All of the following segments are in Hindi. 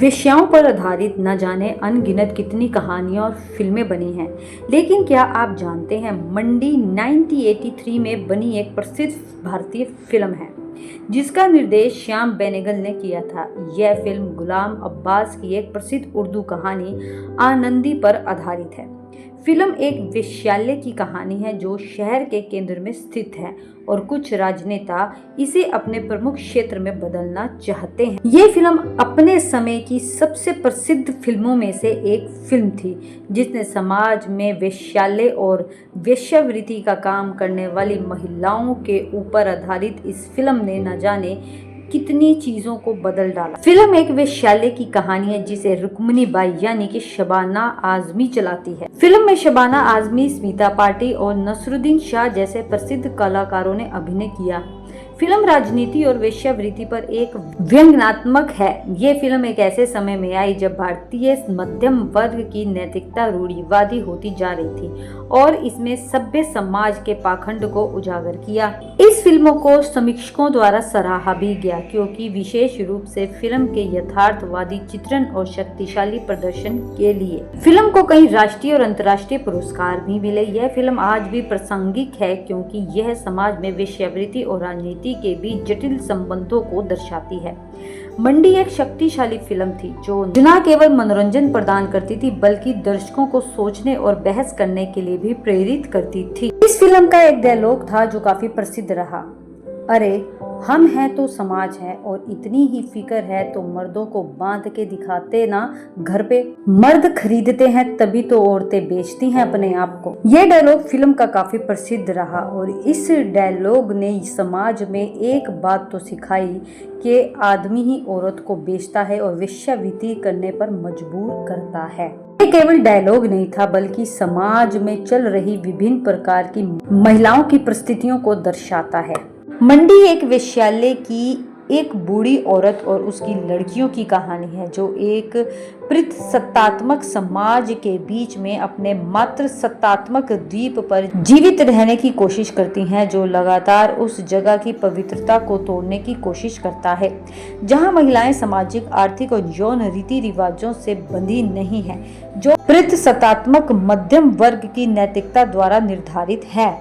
वेश्याओं पर आधारित न जाने अनगिनत कितनी कहानियां और फिल्में बनी हैं, लेकिन क्या आप जानते हैं मंडी 1983 में बनी एक प्रसिद्ध भारतीय फिल्म है जिसका निर्देश श्याम बेनेगल ने किया था। यह फिल्म गुलाम अब्बास की एक प्रसिद्ध उर्दू कहानी आनंदी पर आधारित है। फिल्म एक वेश्यालय की कहानी है जो शहर के केंद्र में स्थित है और कुछ राजनेता इसे अपने प्रमुख क्षेत्र में बदलना चाहते हैं। ये फिल्म अपने समय की सबसे प्रसिद्ध फिल्मों में से एक फिल्म थी जिसने समाज में वेश्यालय और वेश्यावृत्ति का काम करने वाली महिलाओं के ऊपर आधारित इस फिल्म ने न जाने कितनी चीजों को बदल डाला। फिल्म एक वेश्यालय की कहानी है जिसे रुक्मिणी बाई यानी कि शबाना आजमी चलाती है। फिल्म में शबाना आजमी, स्मिता पाठी और नसरुद्दीन शाह जैसे प्रसिद्ध कलाकारों ने अभिनय किया। फिल्म राजनीति और वेश्यावृत्ति पर एक व्यंग्यात्मक है। ये फिल्म एक ऐसे समय में आई जब भारतीय मध्यम वर्ग की नैतिकता रूढ़िवादी होती जा रही थी और इसमें सभ्य समाज के पाखंड को उजागर किया। इस फिल्म को समीक्षकों द्वारा सराहा भी गया क्योंकि विशेष रूप से फिल्म के यथार्थवादी चित्रण और शक्तिशाली प्रदर्शन के लिए। फिल्म को कई राष्ट्रीय और अंतर्राष्ट्रीय पुरस्कार भी मिले। यह फिल्म आज भी प्रासंगिक है क्योंकि यह समाज में वेश्यावृत्ति और राजनीति के बीच जटिल संबंधों को दर्शाती है। मंडी एक शक्तिशाली फिल्म थी जो न केवल मनोरंजन प्रदान करती थी बल्कि दर्शकों को सोचने और बहस करने के लिए भी प्रेरित करती थी। इस फिल्म का एक डायलॉग था जो काफी प्रसिद्ध रहा, अरे हम हैं तो समाज है और इतनी ही फिक्र है तो मर्दों को बांध के दिखाते ना घर पे। मर्द खरीदते हैं तभी तो औरतें बेचती हैं अपने आप को। यह डायलॉग फिल्म का काफी प्रसिद्ध रहा और इस डायलॉग ने समाज में एक बात तो सिखाई कि आदमी ही औरत को बेचता है और वेश्यावृत्ति करने पर मजबूर करता है। ये केवल डायलॉग नहीं था बल्कि समाज में चल रही विभिन्न प्रकार की महिलाओं की परिस्थितियों को दर्शाता है। मंडी एक वेश्यालय की एक बूढ़ी औरत और उसकी लड़कियों की कहानी है जो एक प्रतिसत्तात्मक समाज के बीच में अपने मात्र सत्तात्मक द्वीप पर जीवित रहने की कोशिश करती हैं, जो लगातार उस जगह की पवित्रता को तोड़ने की कोशिश करता है जहां महिलाएं सामाजिक, आर्थिक और यौन रीति रिवाजों से बंधी नहीं हैं, जो प्रतिसत्तात्मक मध्यम वर्ग की नैतिकता द्वारा निर्धारित है।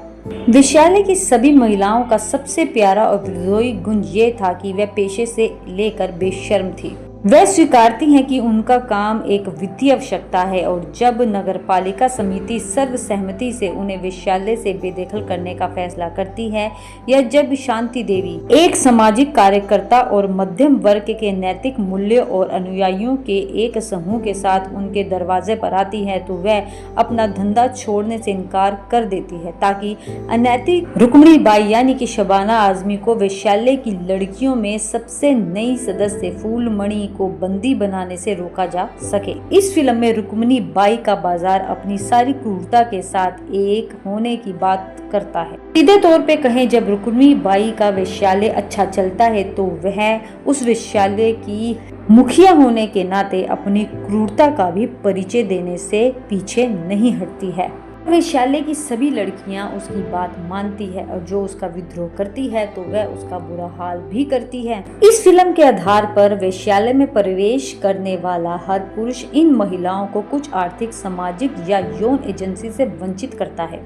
वेश्यालय की सभी महिलाओं का सबसे प्यारा और विद्रोही गुण ये था कि वह पेशे से लेकर बेशर्म थी। वह स्वीकारती हैं कि उनका काम एक वित्तीय आवश्यकता है और जब नगरपालिका समिति सर्वसहमति से उन्हें वेश्यालय से बेदखल करने का फैसला करती है या जब शांति देवी एक सामाजिक कार्यकर्ता और मध्यम वर्ग के नैतिक मूल्य और अनुयायियों के एक समूह के साथ उनके दरवाजे पर आती है तो वह अपना धंधा छोड़ने से इनकार कर देती है ताकि अनैतिक रुक्मिणी बाई यानी कि शबाना आजमी को वेश्यालय की लड़कियों में सबसे नई सदस्य फूलमणि को बंदी बनाने से रोका जा सके। इस फिल्म में रुक्मिणी बाई का बाजार अपनी सारी क्रूरता के साथ एक होने की बात करता है। सीधे तौर पे कहें, जब रुक्मिणी बाई का वेश्यालय अच्छा चलता है तो वह उस वेश्यालय की मुखिया होने के नाते अपनी क्रूरता का भी परिचय देने से पीछे नहीं हटती है। वेश्यालय की सभी लड़कियां उसकी बात मानती है और जो उसका विद्रोह करती है तो वह उसका बुरा हाल भी करती है। इस फिल्म के आधार पर वेश्यालय में प्रवेश करने वाला हर पुरुष इन महिलाओं को कुछ आर्थिक, सामाजिक या यौन एजेंसी से वंचित करता है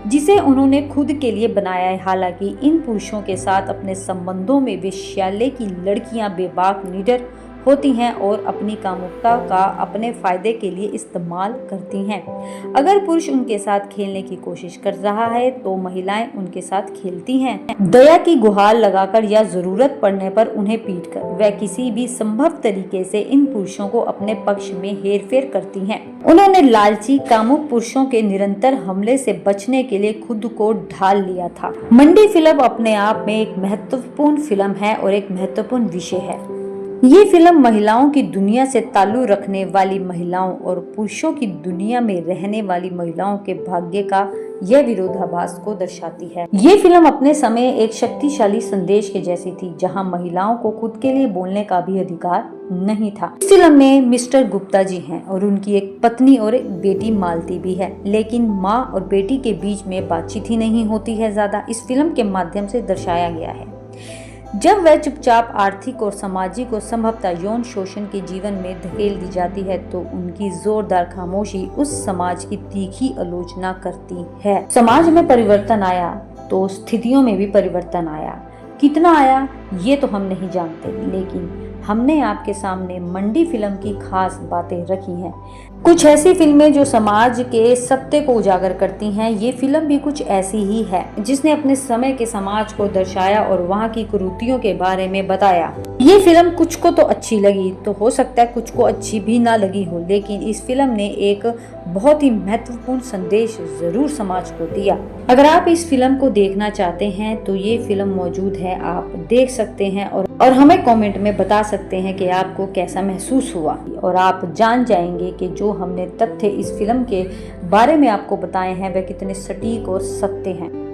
जिसे उन्होंने खुद के लिए बनाया है। हालांकि इन पुरुषों के साथ अपने संबंधों में वेश्यालय की लड़कियां बेबाक, निडर होती हैं और अपनी कामुकता का अपने फायदे के लिए इस्तेमाल करती हैं। अगर पुरुष उनके साथ खेलने की कोशिश कर रहा है तो महिलाएं उनके साथ खेलती हैं, दया की गुहार लगाकर या जरूरत पड़ने पर उन्हें पीटकर। वह किसी भी संभव तरीके से इन पुरुषों को अपने पक्ष में हेरफेर करती हैं। उन्होंने लालची, कामुक पुरुषों के निरंतर हमले से बचने के लिए खुद को ढाल लिया था। मंडी फिल्म अपने आप में एक महत्वपूर्ण फिल्म है और एक महत्वपूर्ण विषय है। ये फिल्म महिलाओं की दुनिया से ताल्लुक रखने वाली महिलाओं और पुरुषों की दुनिया में रहने वाली महिलाओं के भाग्य का यह विरोधाभास को दर्शाती है। ये फिल्म अपने समय एक शक्तिशाली संदेश के जैसी थी जहां महिलाओं को खुद के लिए बोलने का भी अधिकार नहीं था। इस फिल्म में मिस्टर गुप्ता जी हैं और उनकी एक पत्नी और एक बेटी मालती भी है, लेकिन माँ और बेटी के बीच में बातचीत ही नहीं होती है ज्यादा। इस फिल्म के माध्यम से दर्शाया गया है जब वह चुपचाप आर्थिक और सामाजिक और संभवतः यौन शोषण के जीवन में धकेल दी जाती है तो उनकी जोरदार खामोशी उस समाज की तीखी आलोचना करती है। समाज में परिवर्तन आया तो स्थितियों में भी परिवर्तन आया। कितना आया ये तो हम नहीं जानते, लेकिन हमने आपके सामने मंडी फिल्म की खास बातें रखी हैं। कुछ ऐसी फिल्में जो समाज के सत्य को उजागर करती हैं। ये फिल्म भी कुछ ऐसी ही है जिसने अपने समय के समाज को दर्शाया और वहाँ की कुरीतियों के बारे में बताया। ये फिल्म कुछ को तो अच्छी लगी, तो हो सकता है कुछ को अच्छी भी ना लगी हो, लेकिन इस फिल्म ने एक बहुत ही महत्वपूर्ण संदेश जरूर समाज को दिया। अगर आप इस फिल्म को देखना चाहते हैं तो ये फिल्म मौजूद है, आप देख सकते हैं और हमें कमेंट में बता सकते हैं कि आपको कैसा महसूस हुआ। और आप जान जाएंगे कि जो हमने तथ्य इस फिल्म के बारे में आपको बताए हैं वह कितने सटीक और सत्य हैं।